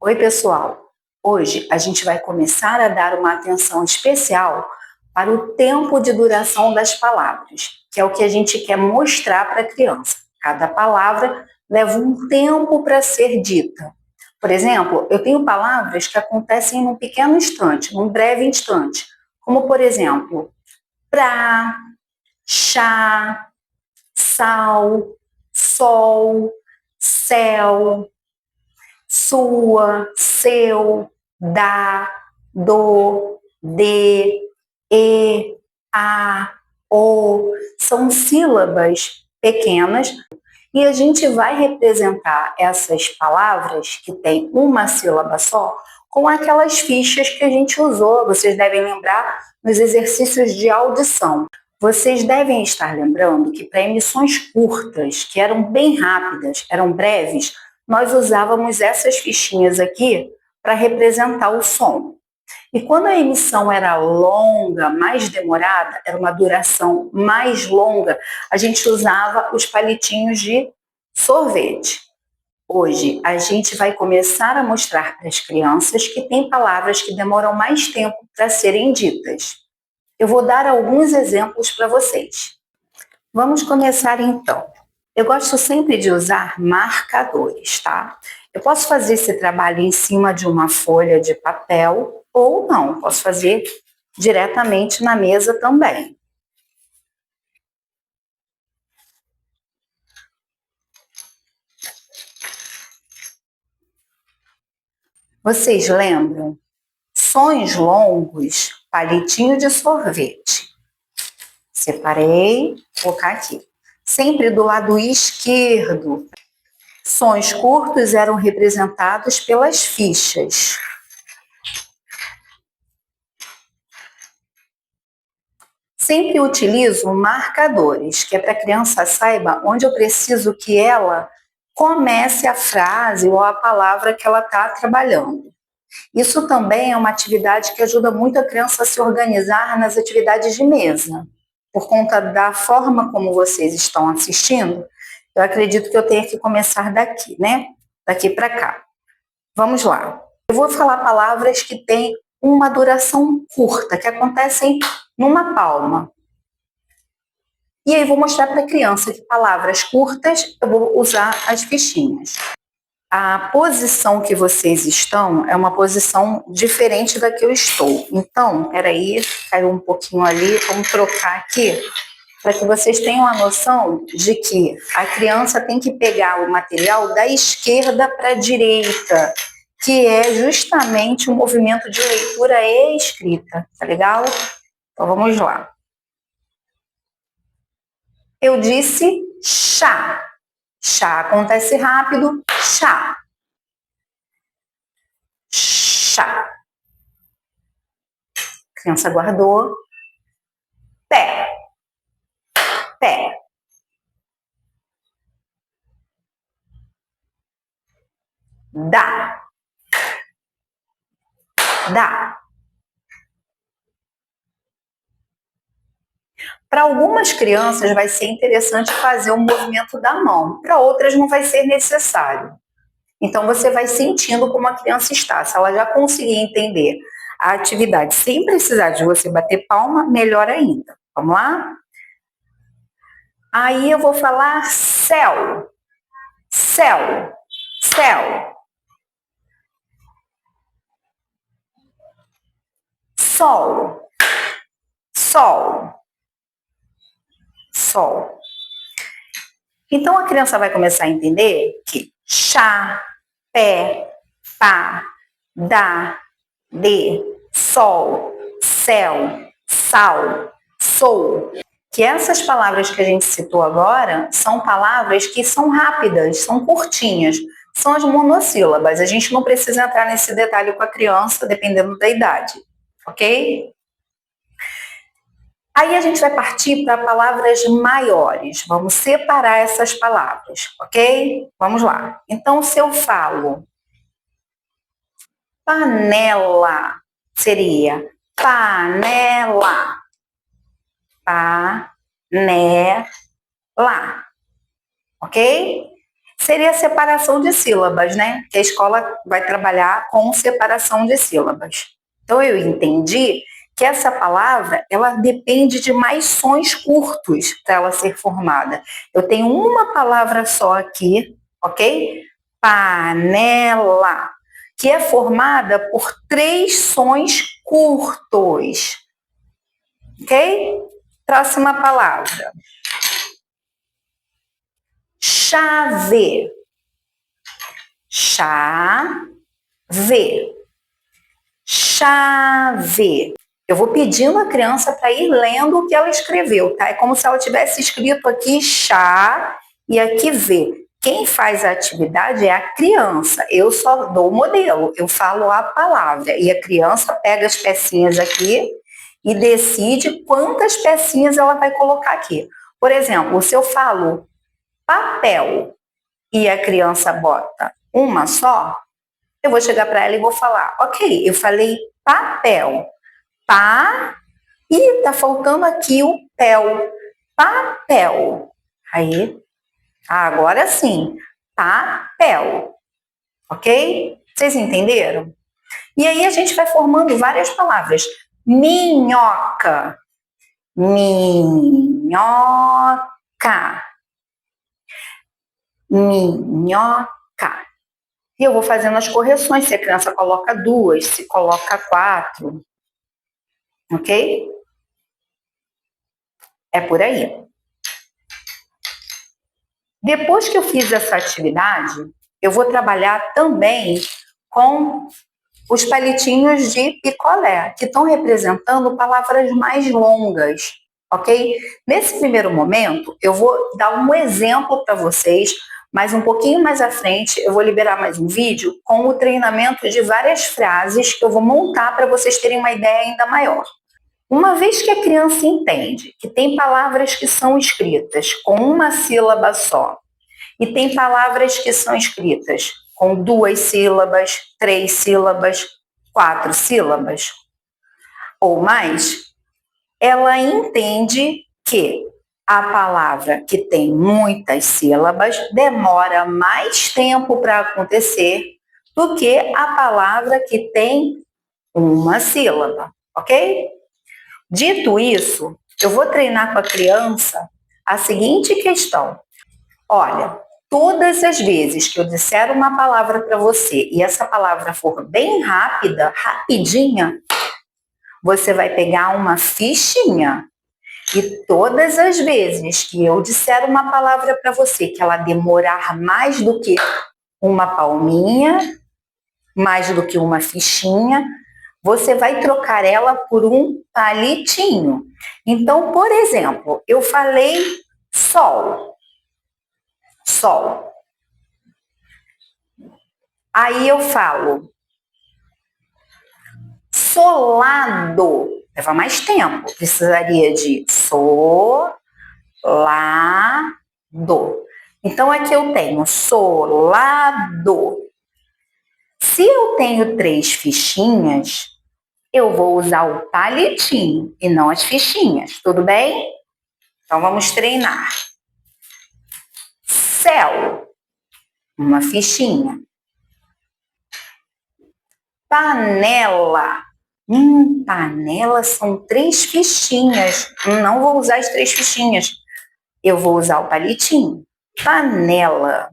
Oi, pessoal! Hoje a gente vai começar a dar uma atenção especial para o tempo de duração das palavras, que é o que a gente quer mostrar para a criança. Cada palavra leva um tempo para ser dita. Por exemplo, eu tenho palavras que acontecem num pequeno instante, num breve instante, como por exemplo, pra, chá, sal, sol, céu, sua, seu, da, do, de, e, a, o. São sílabas pequenas e a gente vai representar essas palavras que têm uma sílaba só com aquelas fichas que a gente usou. Vocês devem lembrar nos exercícios de audição. Vocês devem estar lembrando que para emissões curtas, que eram bem rápidas, eram breves, nós usávamos essas fichinhas aqui para representar o som. E quando a emissão era longa, mais demorada, era uma duração mais longa, a gente usava os palitinhos de sorvete. Hoje, a gente vai começar a mostrar para as crianças que tem palavras que demoram mais tempo para serem ditas. Eu vou dar alguns exemplos para vocês. Vamos começar então. Eu gosto sempre de usar marcadores, tá? Eu posso fazer esse trabalho em cima de uma folha de papel ou não, posso fazer diretamente na mesa também. Vocês lembram? Sons longos, palitinho de sorvete. Separei, vou colocar aqui. Sempre do lado esquerdo. Sons curtos eram representados pelas fichas. Sempre utilizo marcadores, que é para a criança saiba onde eu preciso que ela comece a frase ou a palavra que ela está trabalhando. Isso também é uma atividade que ajuda muito a criança a se organizar nas atividades de mesa. Por conta da forma como vocês estão assistindo, eu acredito que eu tenha que começar daqui, né? Daqui para cá. Vamos lá. Eu vou falar palavras que têm uma duração curta, que acontecem numa palma. E aí vou mostrar para a criança que palavras curtas eu vou usar as fichinhas. A posição que vocês estão é uma posição diferente da que eu estou. Então, peraí, caiu um pouquinho ali, vamos trocar aqui, para que vocês tenham a noção de que a criança tem que pegar o material da esquerda para a direita, que é justamente o movimento de leitura e escrita, tá legal? Então vamos lá. Eu disse chá. Chá acontece rápido, chá. Chá. A criança guardou. Pé. Pé. Dá. Dá. Para algumas crianças vai ser interessante fazer o movimento da mão, para outras não vai ser necessário. Então você vai sentindo como a criança está. Se ela já conseguir entender a atividade sem precisar de você bater palma, melhor ainda. Vamos lá? Aí eu vou falar céu. Céu. Céu. Sol. Sol. Sol. Então a criança vai começar a entender que chá, pé, pá, dá, de, sol, céu, sal, sou. Que essas palavras que a gente citou agora são palavras que são rápidas, são curtinhas, são as monossílabas. A gente não precisa entrar nesse detalhe com a criança, dependendo da idade, ok? Aí a gente vai partir para palavras maiores. Vamos separar essas palavras, ok? Vamos lá. Então, se eu falo panela, seria panela. Panela. Ok? Seria a separação de sílabas, né? Que a escola vai trabalhar com separação de sílabas. Então, eu entendi que essa palavra, ela depende de mais sons curtos para ela ser formada. Eu tenho uma palavra só aqui, ok? Panela, que é formada por 3 sons curtos, ok? Próxima palavra. Chave. Chave. Chave. Eu vou pedindo a criança para ir lendo o que ela escreveu, tá? É como se ela tivesse escrito aqui chá e aqui V. Quem faz a atividade é a criança. Eu só dou o modelo, eu falo a palavra. E a criança pega as pecinhas aqui e decide quantas pecinhas ela vai colocar aqui. Por exemplo, se eu falo papel e a criança bota uma só, eu vou chegar para ela e vou falar, ok, eu falei papel, pá, e tá faltando aqui o pel, papel. Aí, agora sim, papel, ok? Vocês entenderam? E aí a gente vai formando várias palavras. Minhoca, minhoca, minhoca. E eu vou fazendo as correções, se a criança coloca 2, se coloca 4, ok? É por aí. Depois que eu fiz essa atividade, eu vou trabalhar também com os palitinhos de picolé, que estão representando palavras mais longas, ok? Nesse primeiro momento, eu vou dar um exemplo para vocês, mas um pouquinho mais à frente eu vou liberar mais um vídeo com o treinamento de várias frases que eu vou montar para vocês terem uma ideia ainda maior. Uma vez que a criança entende que tem palavras que são escritas com uma sílaba só e tem palavras que são escritas com 2 sílabas, 3 sílabas, 4 sílabas ou mais, ela entende que a palavra que tem muitas sílabas demora mais tempo para acontecer do que a palavra que tem uma sílaba, ok? Dito isso, eu vou treinar com a criança a seguinte questão. Olha, todas as vezes que eu disser uma palavra para você e essa palavra for bem rápida, rapidinha, você vai pegar uma fichinha. E todas as vezes que eu disser uma palavra para você que ela demorar mais do que uma palminha, mais do que uma fichinha, você vai trocar ela por um palitinho. Então, por exemplo, eu falei sol. Sol. Aí eu falo solado. Leva mais tempo. Precisaria de solado. Então, aqui eu tenho solado. Se eu tenho 3 fichinhas, eu vou usar o palitinho e não as fichinhas, tudo bem? Então, vamos treinar. Céu, uma fichinha. Panela. Panela são 3 fichinhas. Não vou usar as 3 fichinhas. Eu vou usar o palitinho. Panela.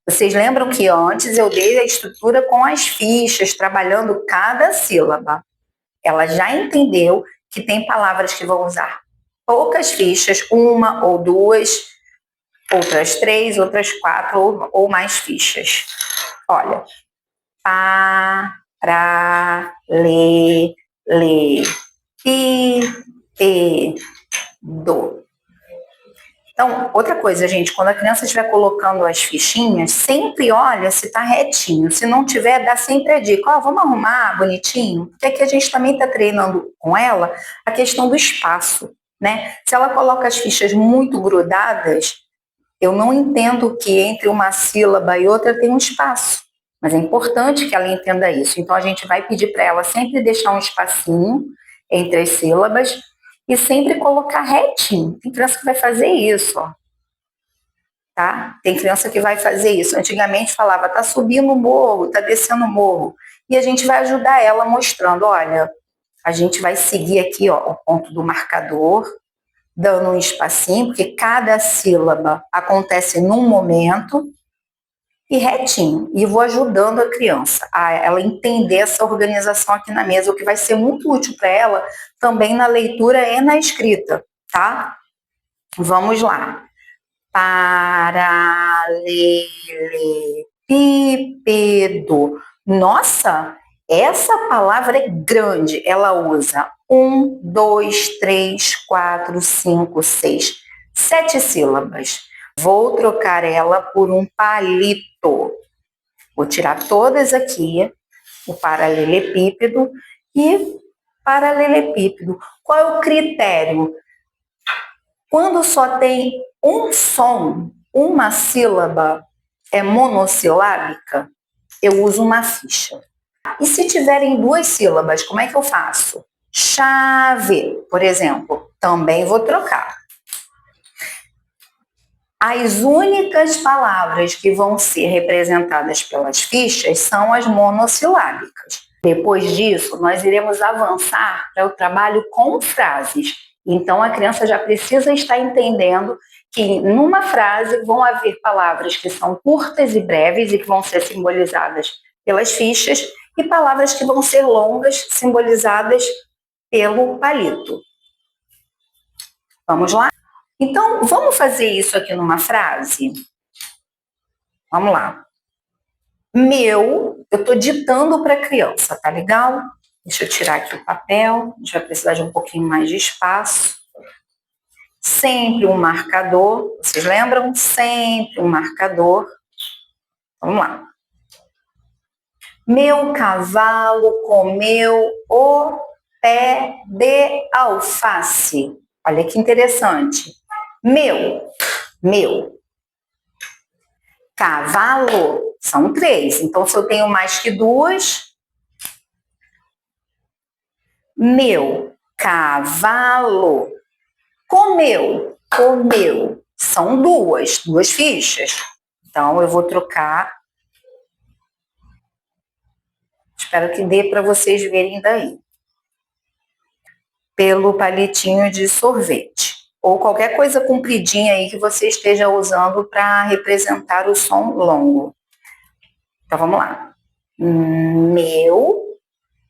Vocês lembram que antes eu dei a estrutura com as fichas, trabalhando cada sílaba. Ela já entendeu que tem palavras que vão usar poucas fichas, 1 ou 2, outras 3, outras 4 ou mais fichas. Olha, do. Então, outra coisa, gente, quando a criança estiver colocando as fichinhas, sempre olha se está retinho. Se não tiver, dá sempre a dica. Vamos arrumar bonitinho? Porque aqui a gente também está treinando com ela a questão do espaço, né? Se ela coloca as fichas muito grudadas, eu não entendo que entre uma sílaba e outra tem um espaço. Mas é importante que ela entenda isso. Então, a gente vai pedir para ela sempre deixar um espacinho entre as sílabas e sempre colocar retinho. Tem criança que vai fazer isso, ó. tá? Tem criança que vai fazer isso. Antigamente falava, tá subindo o morro, tá descendo o morro. E a gente vai ajudar ela mostrando, olha, a gente vai seguir aqui, ó, o ponto do marcador, dando um espacinho, porque cada sílaba acontece num momento, e retinho. E vou ajudando a criança a ela entender essa organização aqui na mesa, o que vai ser muito útil para ela também na leitura e na escrita, tá? Vamos lá. Paralelepípedo. Nossa, essa palavra é grande. Ela usa 1, 2, 3, 4, 5, 6, 7 sílabas. Vou trocar ela por um palito. Vou tirar todas aqui, o paralelepípedo e paralelepípedo. Qual é o critério? Quando só tem um som, uma sílaba é monossilábica, eu uso uma ficha. E se tiverem duas sílabas, como é que eu faço? Chave, por exemplo, também vou trocar. As únicas palavras que vão ser representadas pelas fichas são as monossilábicas. Depois disso, nós iremos avançar para o trabalho com frases. Então, a criança já precisa estar entendendo que numa frase vão haver palavras que são curtas e breves e que vão ser simbolizadas pelas fichas e palavras que vão ser longas, simbolizadas pelo palito. Vamos lá? Então, vamos fazer isso aqui numa frase? Vamos lá. Eu estou ditando para a criança, tá legal? Deixa eu tirar aqui o papel, a gente vai precisar de um pouquinho mais de espaço. Sempre um marcador, vocês lembram? Sempre um marcador. Vamos lá. Meu cavalo comeu o pé de alface. Olha que interessante. Meu. Cavalo, são 3. Então, se eu tenho mais que 2, meu cavalo comeu, são 2 fichas. Então, eu vou trocar. Espero que dê para vocês verem daí. Pelo palitinho de sorvete. Ou qualquer coisa compridinha aí que você esteja usando para representar o som longo. Então, vamos lá. Meu,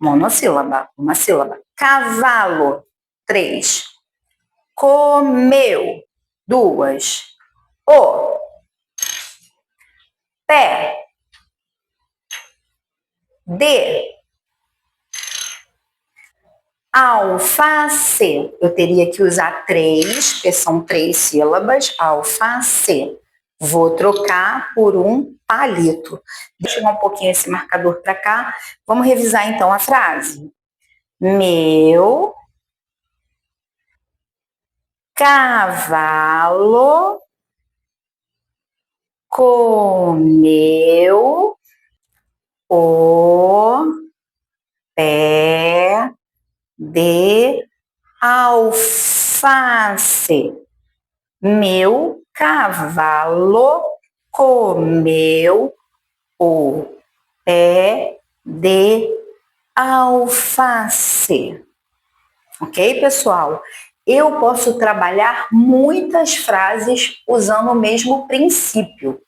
monossílaba, uma sílaba. Cavalo, 3. Comeu, 2. O pé de alface. Eu teria que usar 3, porque são 3 sílabas. Alface. Vou trocar por um palito. Deixa eu dar um pouquinho esse marcador para cá. Vamos revisar então a frase. Meu cavalo comeu o pé de alface. Meu cavalo comeu o pé de alface. Ok, pessoal? Eu posso trabalhar muitas frases usando o mesmo princípio,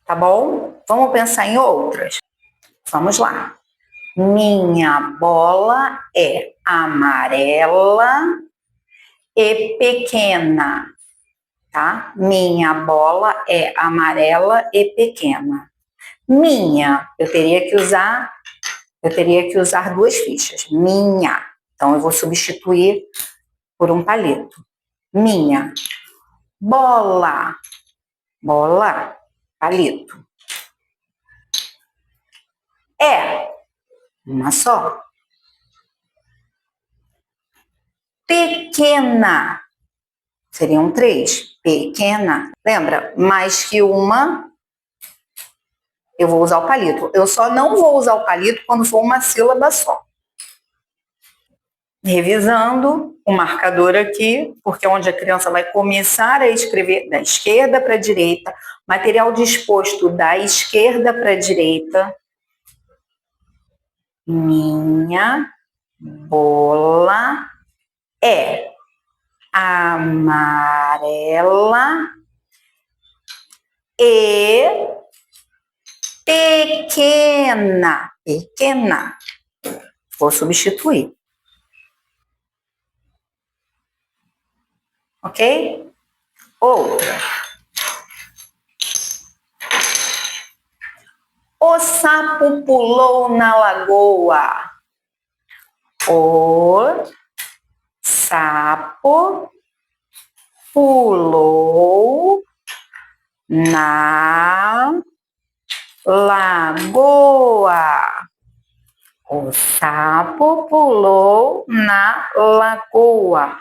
tá bom? Vamos pensar em outras? Vamos lá. Minha bola é amarela e pequena, tá? Minha bola é amarela e pequena. Minha, eu teria que usar 2 fichas. Minha. Então, eu vou substituir por um palito. Minha. Bola. Bola. Palito. É. Uma só. Pequena. Seriam 3. Pequena. Lembra? Mais que uma, eu vou usar o palito. Eu só não vou usar o palito quando for uma sílaba só. Revisando o marcador aqui, porque é onde a criança vai começar a escrever da esquerda para a direita, material disposto da esquerda para a direita. Minha bola é amarela e pequena. Pequena. Vou substituir. Ok? Outra. O sapo pulou na lagoa. O sapo pulou na lagoa. O sapo pulou na lagoa.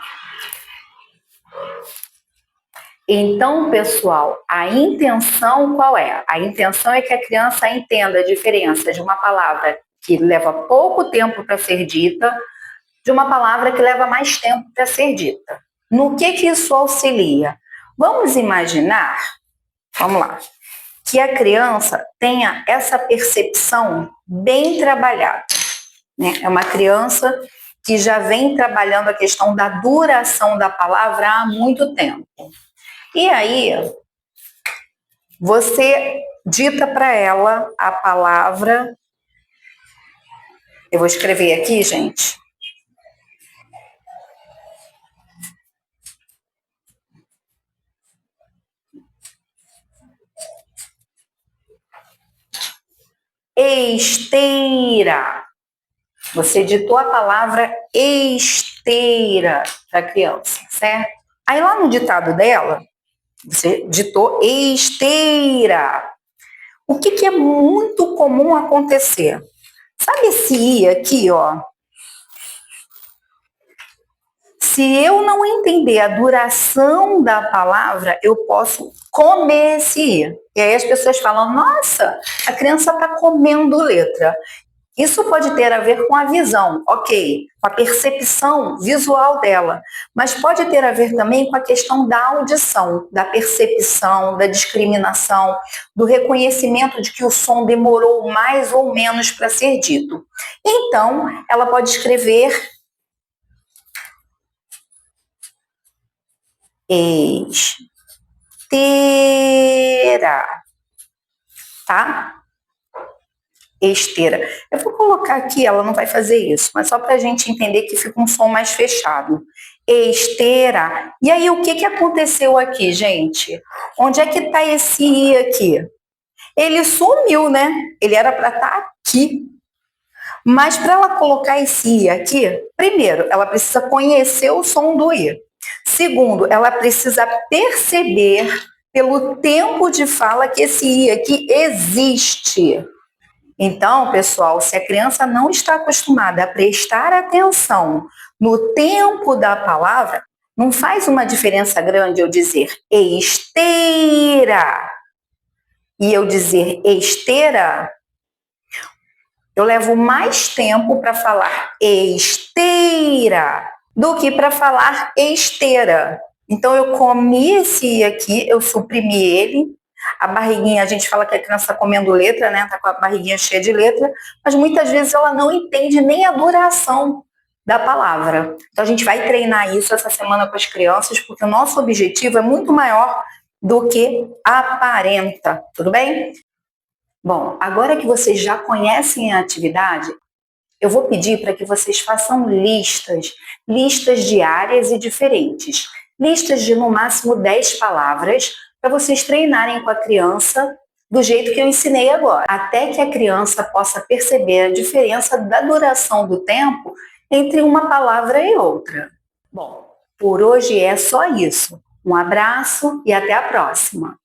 Então, pessoal, a intenção qual é? A intenção é que a criança entenda a diferença de uma palavra que leva pouco tempo para ser dita, de uma palavra que leva mais tempo para ser dita. No que isso auxilia? Vamos imaginar, vamos lá, que a criança tenha essa percepção bem trabalhada, né? É uma criança que já vem trabalhando a questão da duração da palavra há muito tempo. E aí, você dita para ela a palavra. Eu vou escrever aqui, gente. Esteira. Você ditou a palavra esteira para a criança, certo? Aí lá no ditado dela, você ditou esteira. O que é muito comum acontecer? Sabe esse i aqui, ó? Se eu não entender a duração da palavra, eu posso comer esse i. E aí as pessoas falam, nossa, a criança está comendo letra. Isso pode ter a ver com a visão, ok, com a percepção visual dela, mas pode ter a ver também com a questão da audição, da percepção, da discriminação, do reconhecimento de que o som demorou mais ou menos para ser dito. Então, ela pode escrever esteira, tá? Esteira. Eu vou colocar aqui, ela não vai fazer isso, mas só para a gente entender que fica um som mais fechado. Esteira. E aí, o que aconteceu aqui, gente? Onde é que está esse i aqui? Ele sumiu, né? Ele era para estar aqui. Mas para ela colocar esse i aqui, primeiro, ela precisa conhecer o som do i. Segundo, ela precisa perceber pelo tempo de fala que esse i aqui existe. Então, pessoal, se a criança não está acostumada a prestar atenção no tempo da palavra, não faz uma diferença grande eu dizer esteira e eu dizer esteira. Eu levo mais tempo para falar esteira do que para falar esteira. Então, eu comi esse i aqui, eu suprimi ele. A barriguinha, a gente fala que a criança está comendo letra, né? Está com a barriguinha cheia de letra, mas muitas vezes ela não entende nem a duração da palavra. Então, a gente vai treinar isso essa semana com as crianças, porque o nosso objetivo é muito maior do que aparenta, tudo bem? Bom, agora que vocês já conhecem a atividade, eu vou pedir para que vocês façam listas diárias e diferentes. Listas de no máximo 10 palavras, para vocês treinarem com a criança do jeito que eu ensinei agora, até que a criança possa perceber a diferença da duração do tempo entre uma palavra e outra. Bom, por hoje é só isso. Um abraço e até a próxima!